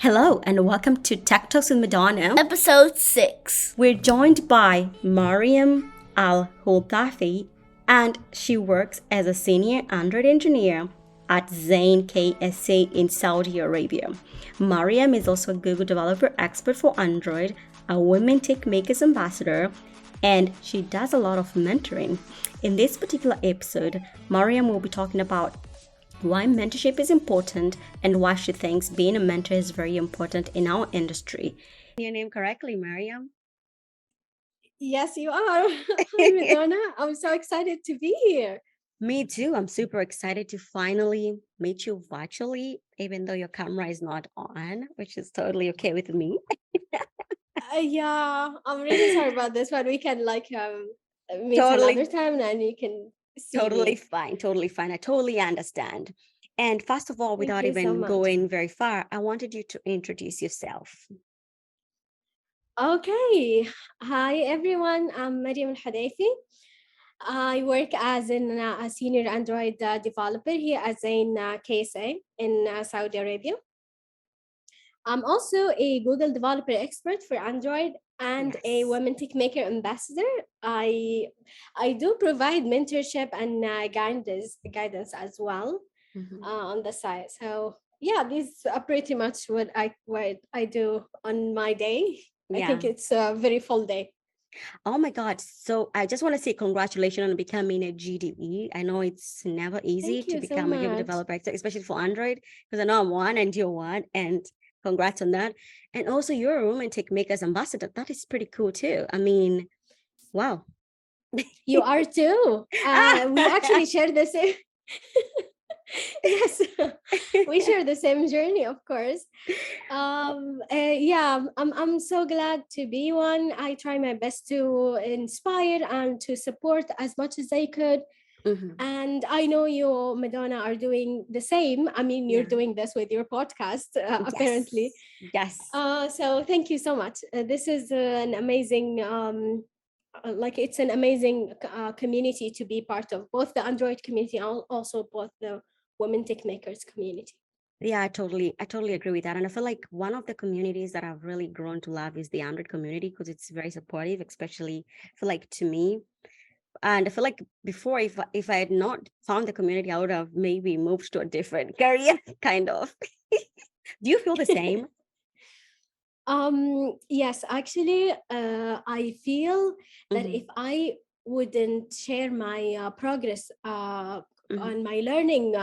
Hello and welcome to Tech Talks with Madonna. Episode 6. We're joined by Maryam Alhuthayfi, and she works as a senior Android engineer at Zain KSA in Saudi Arabia. Maryam is also a Google developer expert for Android, a Women Tech Makers ambassador, and she does a lot of mentoring. In this particular episode, Maryam will be talking about why mentorship is important and why she thinks being a mentor is very important in our industry. Your name correctly, Maryam? Yes, you are. Hi, Madonna. I'm so excited to be here. Me too. I'm super excited to finally meet you virtually, even though your camera is not on, which is totally okay with me. Yeah, I'm really sorry about this, but we can meet Totally. another time and you can see Totally me. fine. Totally fine. I totally understand. And first of all, Thank without you so even much. going very far, I wanted you to introduce yourself. Okay. Hi, everyone. I'm Maryam Alhuthayfi. I work as a senior Android developer here at Zain KSA in Saudi Arabia. I'm also a Google developer expert for Android and a Yes. Women Tech Maker ambassador. I do provide mentorship and guidance as well on the side. So yeah, these are pretty much what I do on my day. I think Yeah. it's a very full day. Oh my God. So I just want to say congratulations on becoming a GDE. I know it's never easy Thank to you so become a Google much. developer, especially for Android, because I know I'm one and you're one, and congrats on that. And also you're a Women Tech Makers ambassador. That is pretty cool too. I mean, wow. You are too. We actually share the same. Yes, we share the same journey, of course. Yeah, I'm so glad to be one. I try my best to inspire and to support as much as I could. Mhm. And I know you, Madonna, are doing the same. I mean, you're Yeah. doing this with your podcast, apparently. Yes. So thank you so much. This is an amazing, it's an amazing community to be part of, both the Android community and also both the Women Tech Makers community. Yeah, I totally agree with that. And I feel like one of the communities that I've really grown to love is the Android community because it's very supportive, especially for like to me. And I feel like before, if I had not found the community, I would have maybe moved to a different career, kind of. Do you feel the same? Yes, actually, I feel that Mhm, if I wouldn't share my progress mhm. on my learning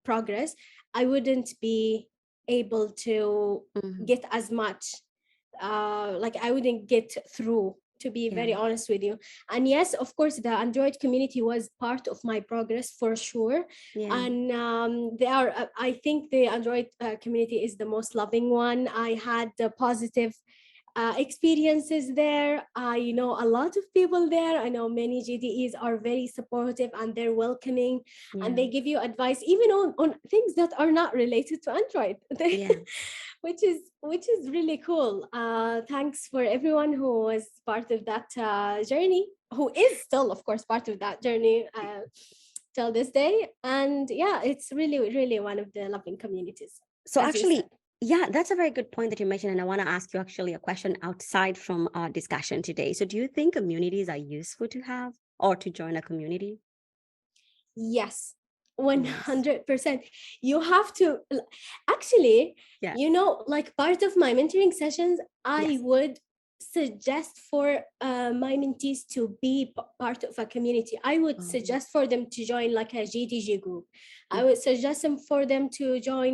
progress, I wouldn't be able to Mhm. get as much. I wouldn't get through, to be Yeah, very honest with you. And yes, of course, the Android community was part of my progress for sure. yeah, And they are, I think the Android community is the most loving one. I had positive experiences there. I know a lot of people there. I know many GDEs are very supportive and they're welcoming, and yeah, they give you advice even on things that are not related to Android. yeah. Which is really cool. Thanks for everyone who was part of that journey, who is still, of course, part of that journey till this day. And yeah, it's really, really one of the loving communities, So as you actually, said. yeah, that's a very good point that you mentioned. And I want to ask you actually a question outside from our discussion today. So do you think communities are useful to have or to join a community? Yes, Yes. 100%. You have to actually, Yeah. like part of my mentoring sessions, I Yes. would suggest for my mentees to be part of a community. I would Oh. suggest for them to join like a GDG group. I Mhm. would suggest them for them to join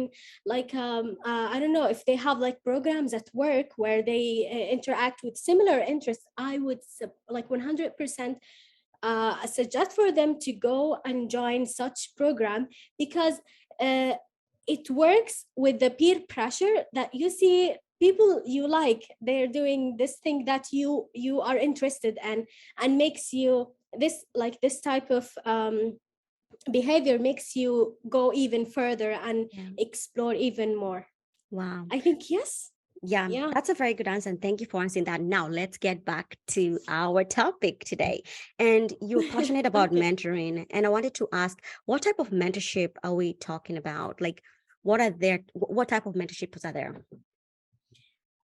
I don't know, if they have like programs at work where they interact with similar interests. I would like 100% suggest for them to go and join such program, because it works with the peer pressure that you see people you like, they're doing this thing that you are interested in, and makes you this type of behavior makes you go even further and Yeah. explore even more. Wow. I think yes. Yeah, Yeah. that's a very good answer. And thank you for answering that. Now, let's get back to our topic today. And you're passionate about Okay. mentoring. And I wanted to ask, what type of mentorship are we talking about? Like, what type of mentorships are there?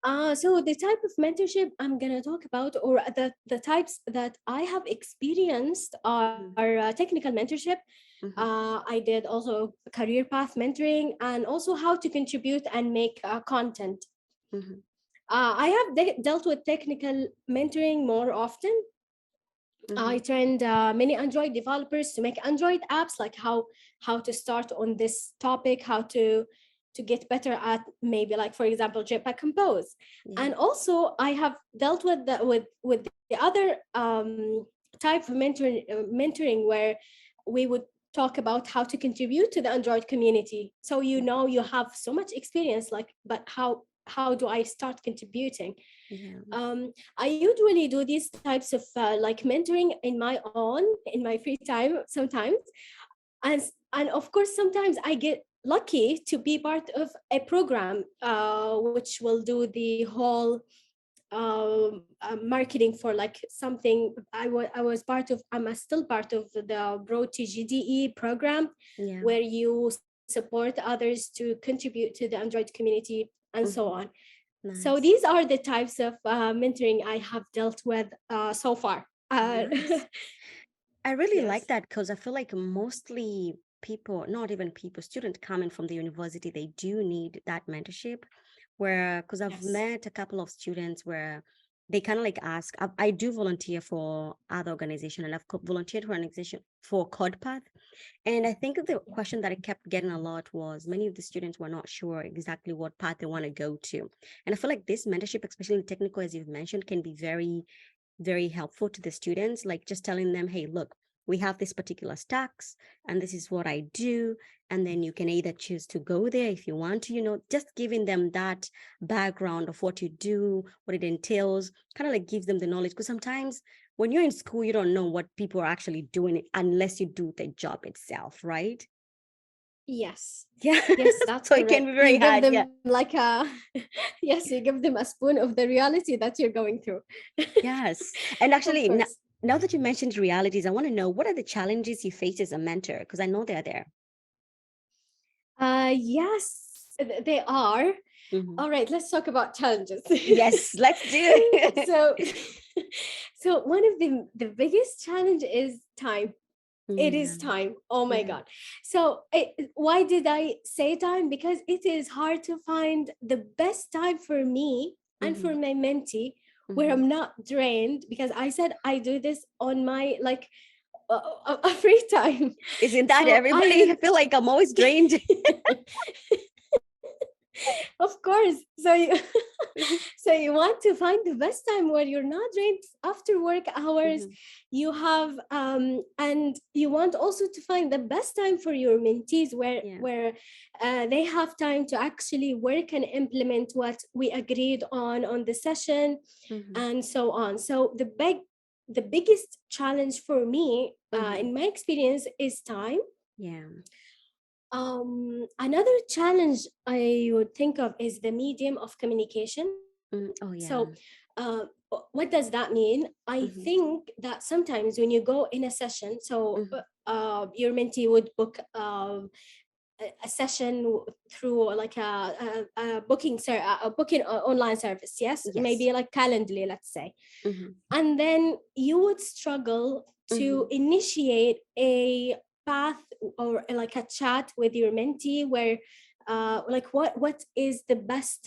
So the type of mentorship I'm gonna talk about, or the types that I have experienced, are Mm-hmm. technical mentorship. Mm-hmm. I did also career path mentoring, and also how to contribute and make content. Mm-hmm. I have dealt with technical mentoring more often. Mm-hmm. I trained many Android developers to make Android apps, like how to start on this topic, how to get better at, maybe, like, for example, Jetpack Compose. Yeah. And also I have dealt with the other type of mentoring, where we would talk about how to contribute to the Android community. So you have so much experience, like, but how do I start contributing? Yeah. I usually do these types of like mentoring in my free time sometimes, and of course sometimes I get lucky to be part of a program which will do the whole marketing for like something. I was part of. I'm still part of the Broad to GDE program, Yeah. where you support others to contribute to the Android community and so Mm-hmm. on. So Nice. these are the types of mentoring I have dealt with so far. Nice. I really like Yes. that because I feel like mostly people, not even people, students coming from the university, they do need that mentorship. Where, because I've Yes. met a couple of students where they kind of like ask, I do volunteer for other organization, and I've volunteered for an organization for CodPath. And I think the question that I kept getting a lot was many of the students were not sure exactly what path they want to go to. And I feel like this mentorship, especially in technical, as you've mentioned, can be very helpful to the students, like just telling them, hey, look, we have this particular stacks and this is what I do, and then you can either choose to go there if you want to, just giving them that background of what you do, what it entails, kind of like gives them the knowledge, because sometimes when you're in school you don't know what people are actually doing unless you do the job itself, right? Yes. Yeah. Yes, that's So it can be correct. You very give hard. them Yeah. like a yes, you give them a spoon of the reality that you're going through. Yes. And Of actually, course. now that you mentioned realities, I want to know, what are the challenges you face as a mentor? Because I know they're there. Yes, they are. Hmm. All right, let's talk about challenges. Yes, let's do it. So, so one of the biggest challenge is time. It Yeah. is time. Oh my Yeah. God. So, why did I say time? Because it is hard to find the best time for me and for Hmm. my mentee where Hmm. I'm not drained, because I said I do this on my like a free time. Isn't that So everybody? I I feel like I'm always drained. of course. So you so you want to find the best time where you're not drained after work hours. Hmm. You have and you want also to find the best time for your mentees, where Yeah. they have time to actually work and implement what we agreed on the session, Hmm. and so on. So the biggest challenge for me Hmm. in my experience is time. Yeah. Another challenge I would think of is the medium of communication. Oh, So, yeah. uh, what does that mean? I Hmm. think that sometimes when you go in a session, so Hmm. your mentee would book a session through like a booking online service, yes, Yes. maybe like Calendly, let's say, Hmm. and then you would struggle to Hmm. initiate a path or like a chat with your mentee, where like what is the best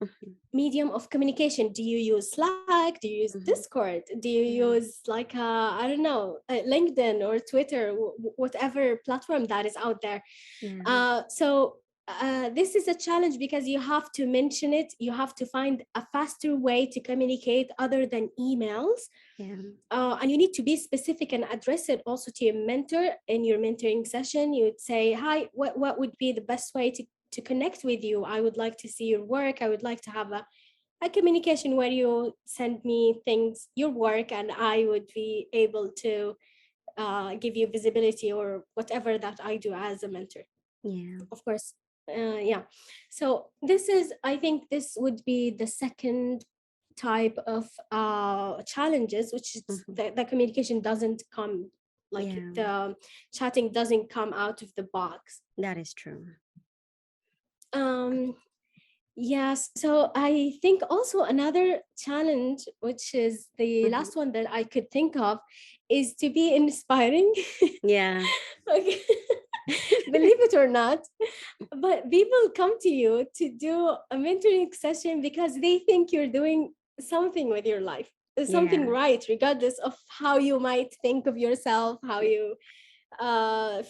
Hmm. medium of communication? Do you use Slack? Do you use Hmm. Discord? Do you Yeah. use like I don't know, LinkedIn or Twitter, whatever platform that is out there? Yeah. So this is a challenge because you have to mention it. You have to find a faster way to communicate other than emails. Yeah. And you need to be specific and address it also to your mentor. In your mentoring session, you would say, hi, what would be the best way to connect with you? I would like to see your work. I would like to have a communication where you send me things, your work, and I would be able to give you visibility or whatever that I do as a mentor. Yeah. Of course. Yeah. So I think this would be the second type of challenges, which is Hmm. the communication doesn't come, like Yeah. the chatting doesn't come out of the box. That is true. Um, Yes. So I think also another challenge, which is the Hmm. last one that I could think of, is to be inspiring. Yeah. Okay. Believe it or not, but people come to you to do a mentoring session because they think you're doing something with your life, something Yeah. right, regardless of how you might think of yourself, how you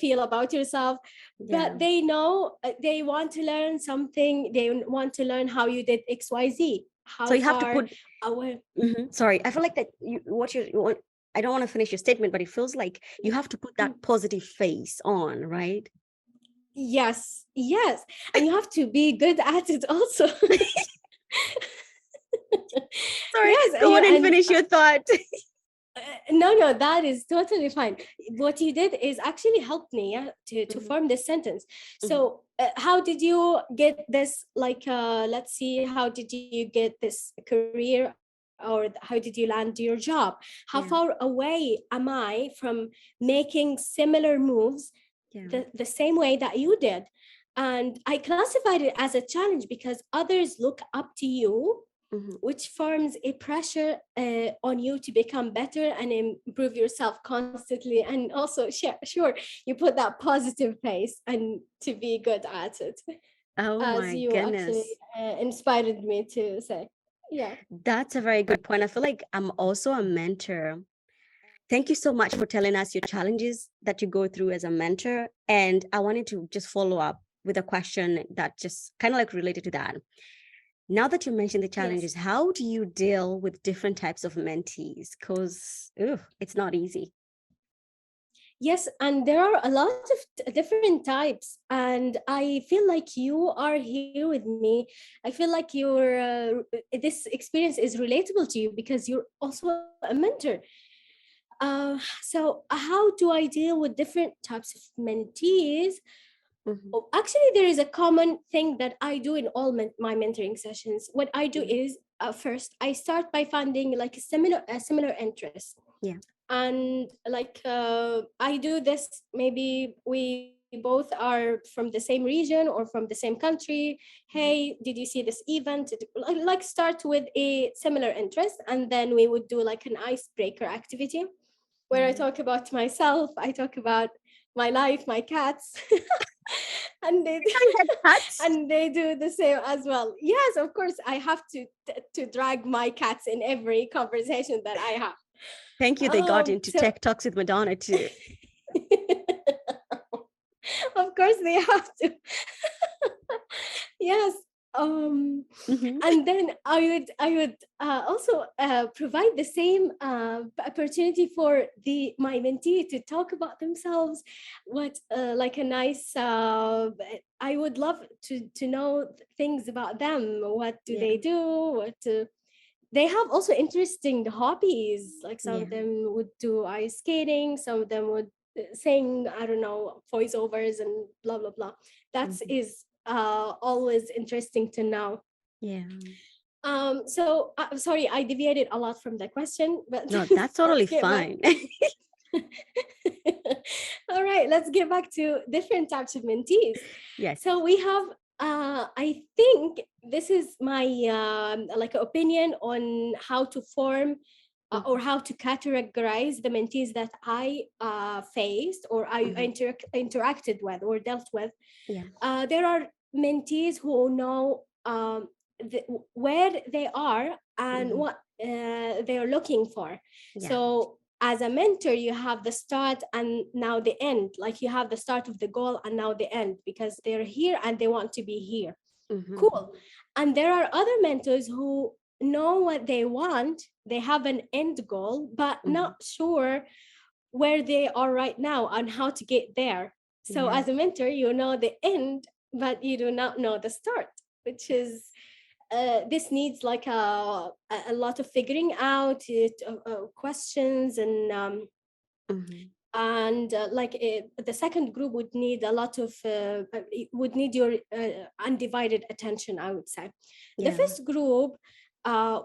feel about yourself. Yeah. But they know they want to learn something. They want to learn how you did XYZ, So how you have to far put, away. sorry, I feel like that you want, I don't want to finish your statement, but it feels like you have to put that positive face on, right? Yes, yes. And you have to be good at it also. Sorry, Yes, go you on and and finish your thought. no, no, that is totally fine. What you did is actually helped me, yeah, to Mhm, form this sentence. mhm. So, how did you get this? Like, let's see, how did you get this career, or how did you land your job? How far Yeah, away am I from making similar moves yeah. the same way that you did? And I classified it as a challenge because others look up to you, Mhm. which forms a pressure on you to become better and improve yourself constantly. And also, sure, you put that positive face and to be good at it, Oh as my you actually goodness. inspired me to say. Yeah. That's a very good point. I feel like I'm also a mentor. Thank you so much for telling us your challenges that you go through as a mentor. And I wanted to just follow up with a question that just kind of like related to that. Now that you mentioned the Yes. challenges, how do you deal with different types of mentees? Because it's not easy. Yes, and there are a lot of different types, and I feel like you are here with me. I feel like this experience is relatable to you because you're also a mentor. So how do I deal with different types of mentees? Mhm, Oh, actually, there is a common thing that I do in all my mentoring sessions. What I do mhm. is, first I start by finding like a similar interest, Yeah. and like I do this, maybe we both are from the same region or from the same country. Mhm, Hey, did you see this event? Like start with a similar interest, and then we would do like an icebreaker activity where I yeah. talk about myself, I talk about my life, my cats. And they I had hats. and they do the same as well. Yes, of course, I have to drag my cats in every conversation that I have. Thank you. They got into So tech talks with Madonna too. of course they have to. Yes. Um, Mhm. and then I would also provide the same opportunity for the my mentee to talk about themselves. What like a nice. I would love to know things about them. What do Yeah. they do? They have also interesting hobbies. Like some of Yeah. them would do ice skating, some of them would sing, I don't know, voiceovers and blah blah blah. That Mhm. is always interesting to know. Yeah. So sorry, I deviated a lot from the question, but No, that's let's totally get back. fine. All right, let's get back to different types of mentees. Yes. So we have, I think this is my like opinion on how to form or Mhm, how to categorize the mentees that I faced or I mhm. interacted with or dealt with. Yeah. There are mentees who know where they are and Mhm. what they are looking for. Yeah. So as a mentor, you have the start and now the end. Like you have the start of the goal and now the end because they're here and they want to be here. Mhm. Cool. And there are other mentors who know what they want. They have an end goal, but Mhm. not sure where they are right now and how to get there. So Yeah. as a mentor, you know the end, but you do not know the start, which is this needs like a lot of figuring out questions and like the second group would need a lot of it would need your undivided attention, I would say. The Yeah. first group,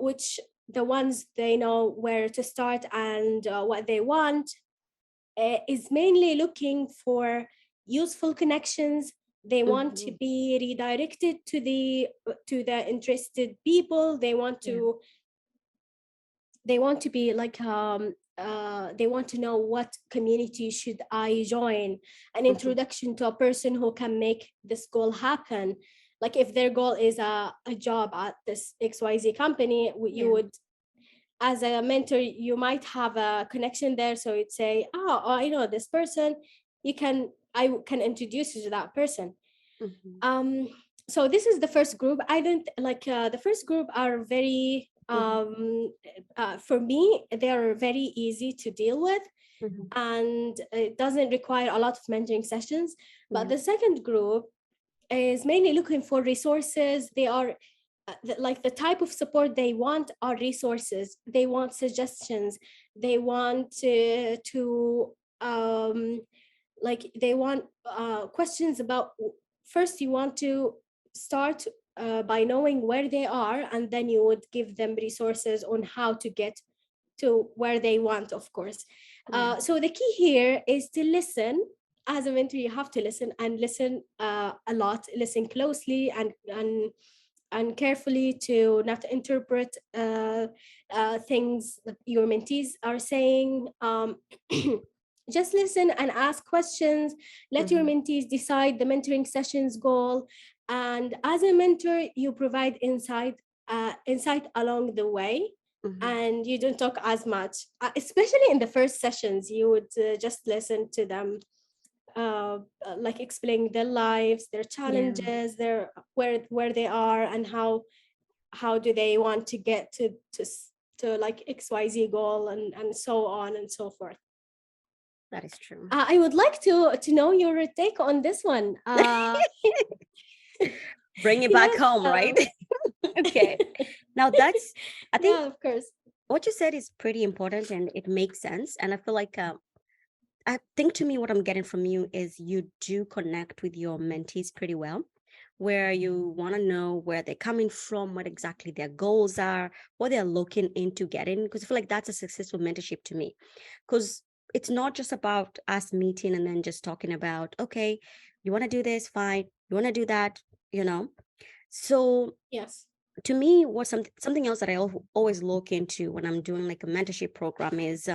which the ones they know where to start and what they want, is mainly looking for useful connections, They want to be redirected to the interested people. They want to be like they want to know what community should I join, an introduction to a person who can make this goal happen. Like if their goal is a job at this XYZ company, you would, as a mentor, you might have a connection there. So you'd say, oh, I know this person, I can introduce you to that person. So this is the first group. I don't like the first group are very for me, they are very easy to deal with, and it doesn't require a lot of mentoring sessions. But the second group is mainly looking for resources. They are like the type of support they want are resources. They want suggestions. They want to like they want questions about. First, you want to start by knowing where they are, and then you would give them resources on how to get to where they want, of course. So the key here is to listen. As a mentor, you have to listen, and listen a lot, listen closely and carefully, to not interpret things that your mentees are saying. Just listen and ask questions. Let your mentees decide the mentoring session's goal. And as a mentor, you provide insight along the way. And you don't talk as much, especially in the first sessions. You would just listen to them, like explaining their lives, their challenges, their where they are, and how do they want to get to like XYZ goal, and so on and so forth. That is true. I would like to know your take on this one. Bring it back home, right? Okay. Now that's, I think, of course, what you said is pretty important, and it makes sense. And I feel like, I think to me, what I'm getting from you is you do connect with your mentees pretty well, where you want to know where they're coming from, what exactly their goals are, what they're looking into getting. Because I feel like that's a successful mentorship to me. Because it's not just about us meeting and then just talking about, okay, you want to do this, fine. You want to do that, So yes. to me, what something else that I always look into when I'm doing like a mentorship program is,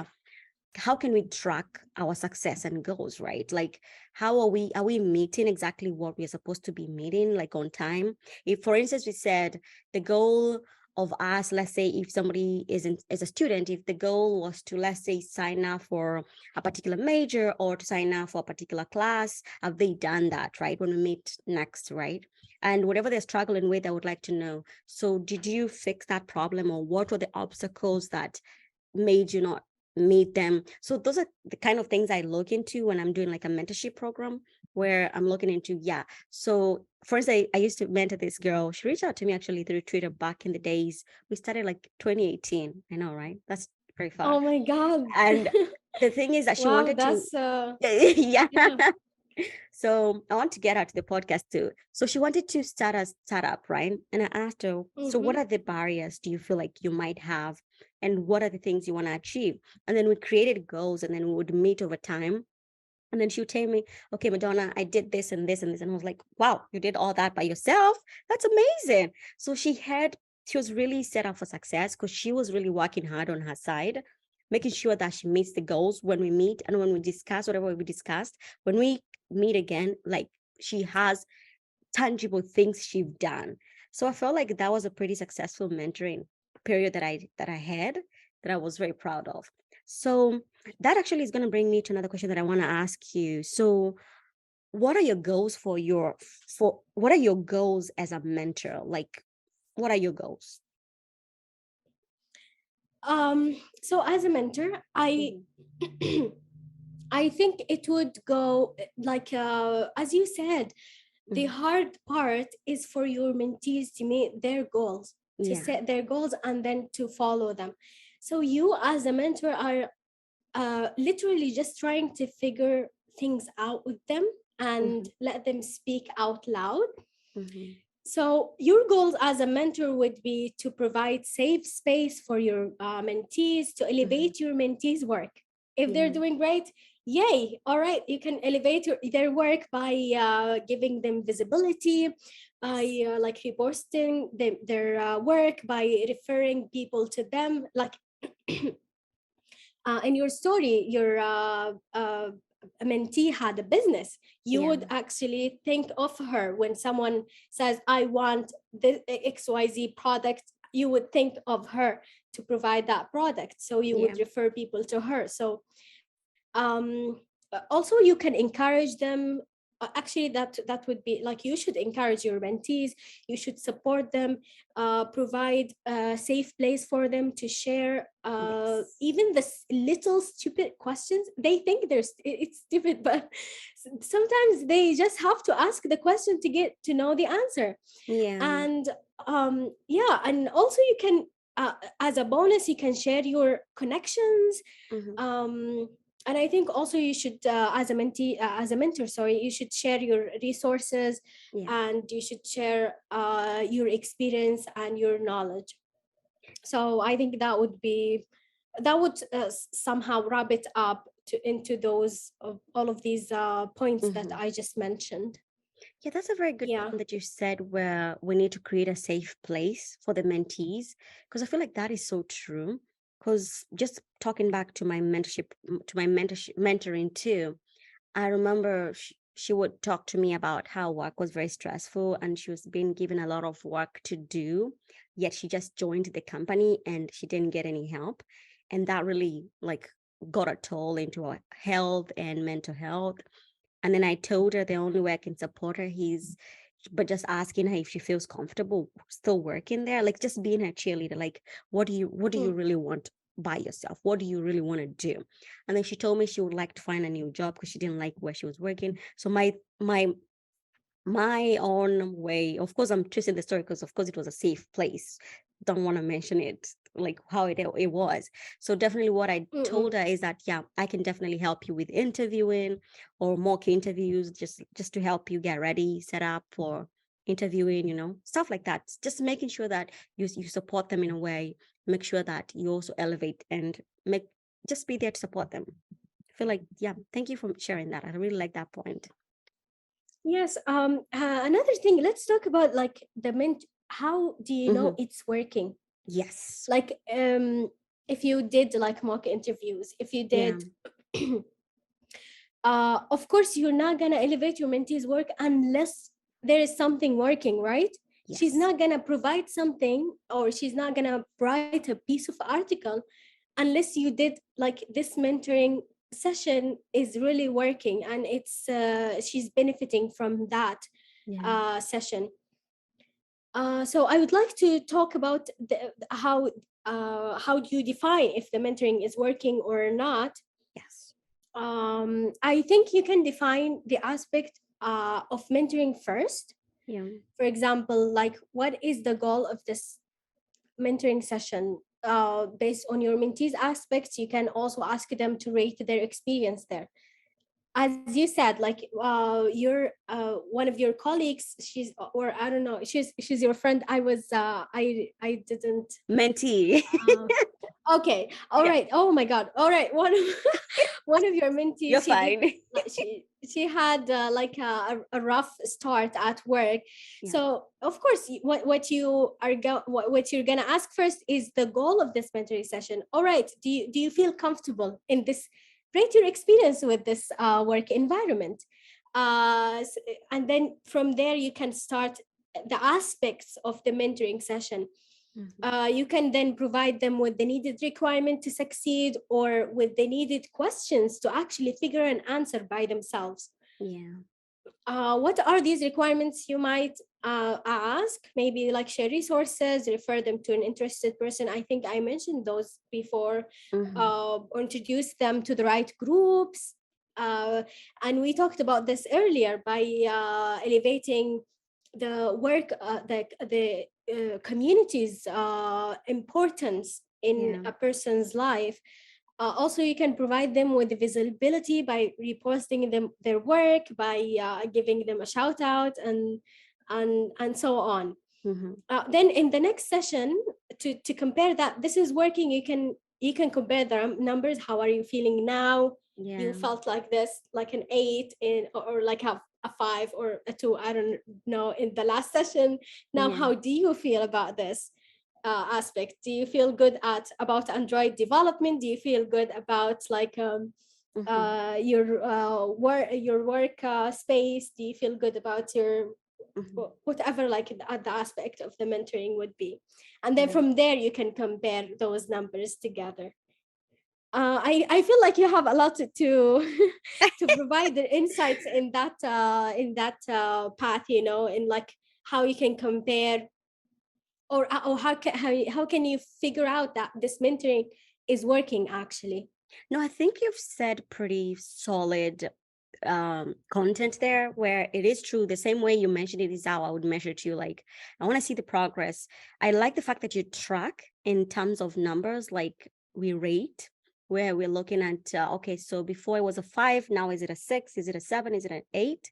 how can we track our success and goals, right? Like, how are we meeting exactly what we're supposed to be meeting, like on time? If, for instance, we said the goal of us, let's say if somebody is a student, if the goal was to, let's say, sign up for a particular major or to sign up for a particular class, have they done that, right? When we meet next, right? And whatever they're struggling with, I would like to know. So did you fix that problem, or what were the obstacles that made you not meet them? So those are the kind of things I look into when I'm doing like a mentorship program, where I'm looking into, so first I used to mentor this girl. She reached out to me actually through Twitter back in the days. We started like 2018. I know, right? That's very far. Oh my God. And the thing is that she wow, wanted that's to yeah. So I want to get her to the podcast too. So she wanted to start a startup, right? And I asked her, so what are the barriers do you feel like you might have? And what are the things you want to achieve? And then we created goals, and then we would meet over time. And then she would tell me, okay, Madonna, I did this and this and this. And I was like, wow, you did all that by yourself? That's amazing. So she was really set up for success, because she was really working hard on her side, making sure that she meets the goals when we meet, and when we discuss whatever we discussed, when we meet again, like, she has tangible things she's done. So I felt like that was a pretty successful mentoring period that I had, that I was very proud of. So that actually is going to bring me to another question that I want to ask you. So what are your goals what are your goals as a mentor? Like, what are your goals? So as a mentor, I think it would go like as you said, the hard part is for your mentees to meet their goals, to set their goals, and then to follow them. So you as a mentor are literally just trying to figure things out with them and let them speak out loud. So your goals as a mentor would be to provide safe space for your mentees, to elevate your mentees' work. If they're doing great, yay, all right, you can elevate their work by giving them visibility, by like reposting their work, by referring people to them. Like in your story, your mentee had a business. You Yeah. would actually think of her when someone says, I want the XYZ product. You would think of her to provide that product. So you Yeah. would refer people to her. So also you can encourage them. Actually, that would be like, you should encourage your mentees, you should support them, provide a safe place for them to share Yes. even the little stupid questions. They think it's stupid, but sometimes they just have to ask the question to get to know the answer. Yeah. And yeah, and also you can as a bonus, you can share your connections. Mm-hmm. um, and I think also you should as a mentee, as a mentor, sorry, you should share your resources, Yeah. and you should share your experience and your knowledge. So I think that would somehow wrap it up into those all of these points that Mm-hmm. I just mentioned. Yeah, that's a very good Yeah. point that you said, where we need to create a safe place for the mentees, because I feel like that is so true. Because just talking back to my mentoring too, I remember she would talk to me about how work was very stressful and she was being given a lot of work to do, yet she just joined the company and she didn't get any help. And that really like got a toll into her health and mental health. And then I told her the only way I can support her is but just asking her if she feels comfortable still working there, like just being her cheerleader. Like, what do you Mm, really want by yourself? What do you really want to do? And then she told me she would like to find a new job because she didn't like where she was working. So my own way, of course I'm twisting the story because of course it was a safe place, don't want to mention it like how it was. So definitely what I mm-mm. told her is that yeah, I can definitely help you with interviewing or mock interviews, just to help you get ready, set up for interviewing, stuff like that, just making sure that you support them in a way, make sure that you also elevate and make just be there to support them. I feel like yeah, thank you for sharing that. I really like that point. Yes. Another thing, let's talk about like the how do you know Hmm. it's working? Yes. Like, if you did like mock interviews, if you Yeah. did, of course, you're not gonna elevate your mentee's work unless there is something working, right? She's Yes. not gonna provide something, or she's not gonna write a piece of article unless you did like this mentoring session is really working, and it's she's benefiting from that Yeah. session. So I would like to talk about how do you define if the mentoring is working or not. Yes. I think you can define the aspect of mentoring first. Yeah. For example, like, what is the goal of this mentoring session? Based on your mentees aspects, you can also ask them to rate their experience there. As you said, like, your one of your colleagues, she's, or I don't know, she's your friend. I didn't Mentee. uh, okay, all Yeah. right, oh my god, all right, one of one of your You're mentees, she did, fine. she had like a rough start at work. Yeah. So of course, what you are what you're gonna ask first is the goal of this mentoring session. All right, do you feel comfortable in this? Rate your experience with this work environment, and then from there you can start the aspects of the mentoring session. Mhm. You can then provide them with the needed requirement to succeed, or with the needed questions to actually figure an answer by themselves. Yeah. What are these requirements? You might ask, maybe like share resources, refer them to an interested person. I think I mentioned those before, Hmm. or introduce them to the right groups. Uh, and we talked about this earlier by elevating the work, the community's importance in Yeah. a person's life. Also, you can provide them with visibility by reposting their work, by giving them a shout out, and so on. Hmm. Then in the next session, to compare that this is working, you can compare the numbers. How are you feeling now? you Yeah. felt like this, like an 8 in, or like a 5 or a 2, I don't know, in the last session. Now, Yeah. how do you feel about this aspect? Do you feel good at about Android development? Do you feel good about like Mm-hmm. your work space? Do you feel good about your Mm-hmm. whatever, like the aspect of the mentoring would be? And then Yeah. from there you can compare those numbers together. I feel like you have a lot to to provide the insights in that path, you know, in like how you can compare, or how can you figure out that this mentoring is working actually. No, I think you've said pretty solid content there, where it is true. The same way you mentioned it is how I would measure too. Like, I want to see the progress. I like the fact that you track in terms of numbers, like we rate, where we're looking at, okay, so before it was a 5, now is it a 6? Is it a 7? Is it an 8?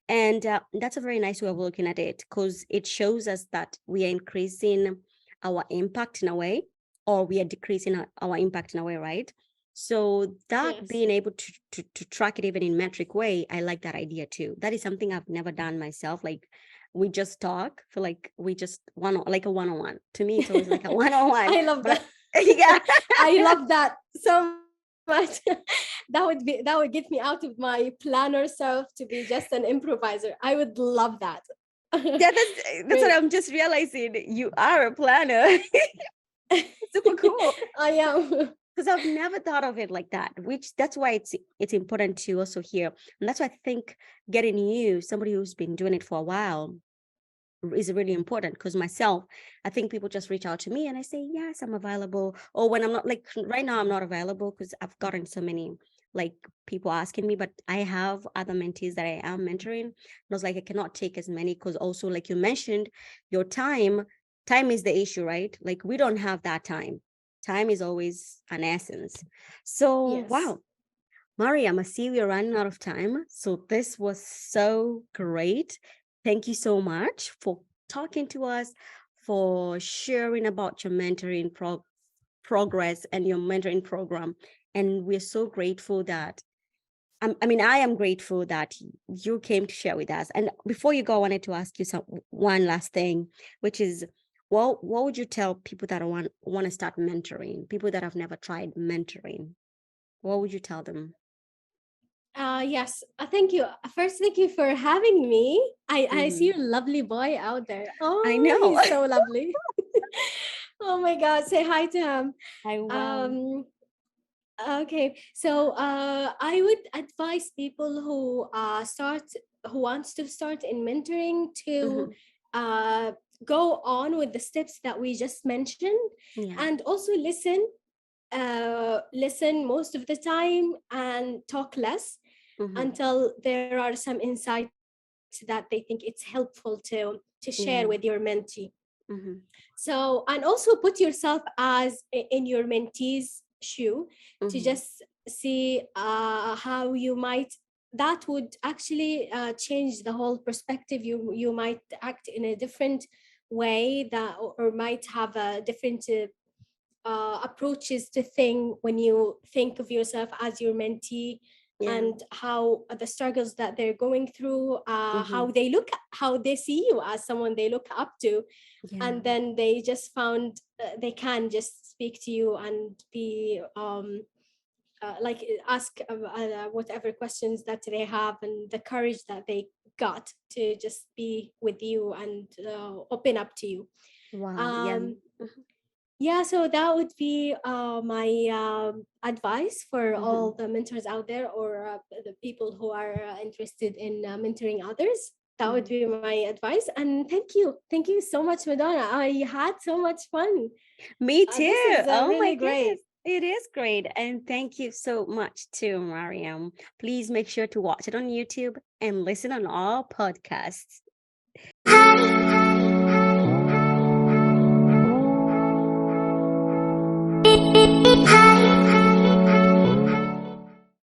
And that's a very nice way of looking at it, because it shows us that we are increasing our impact in a way, or we are decreasing our impact in a way, right? So that Yes. being able to track it even in metric way, I like that idea too. That is something I've never done myself. Like, we just talk for like, we just like a one-on-one. To me, it's always like a one-on-one. I love But that. yeah. I love that so much. That would get me out of my planner self to be just an improviser. I would love that. Yeah, that's what Great. I'm just realizing. You are a planner. Super cool. I am. Because I've never thought of it like that, which that's why it's important to also hear. And that's why I think getting you, somebody who's been doing it for a while, is really important. Because myself, I think people just reach out to me and I say, yes, I'm available. Or when I'm not, like right now, I'm not available because I've gotten so many like people asking me, but I have other mentees that I am mentoring. And I was like, I cannot take as many, because also, like you mentioned, your time is the issue, right? Like, we don't have that time. Time is always an essence. So, Yes. wow, Mariam, I see we're running out of time. So this was so great. Thank you so much for talking to us, for sharing about your mentoring progress and your mentoring program. And we're so grateful that, I am grateful that you came to share with us. And before you go, I wanted to ask you one last thing, which is, what would you tell people that want to start mentoring, people that have never tried mentoring? What would you tell them? Yes. Thank you. First, thank you for having me. I see Mhm. your lovely boy out there. I Oh, know. he's so lovely. Oh my God. Say hi to him. I will. Um, Okay, so I would advise people who wants to start in mentoring to Mhm. uh, go on with the steps that we just mentioned, Yeah. and also listen most of the time and talk less Mhm. until there are some insights that they think it's helpful to share with Yeah. your mentee. Mhm. So, and also put yourself as in your mentee's shoe to Mhm. just see how you might, that would actually change the whole perspective. You might act in a different way, that or might have a different approaches to thing when you think of yourself as your mentee, Yeah. and how the struggles that they're going through, Mhm. how they see you as someone they look up to, Yeah. and then they just found they can just speak to you and be like ask whatever questions that they have, and the courage that they got to just be with you and open up to you. Wow. Yeah. um, Mhm. yeah, so that would be my advice for all Mhm. the mentors out there, or the people who are interested in mentoring others. That would Mhm. be my advice. And thank you so much, Madonna. I had so much fun. Me This too. is Oh my really goodness. great. It is great. And thank you so much too, Mariam. Please make sure to watch it on YouTube and listen on all podcasts.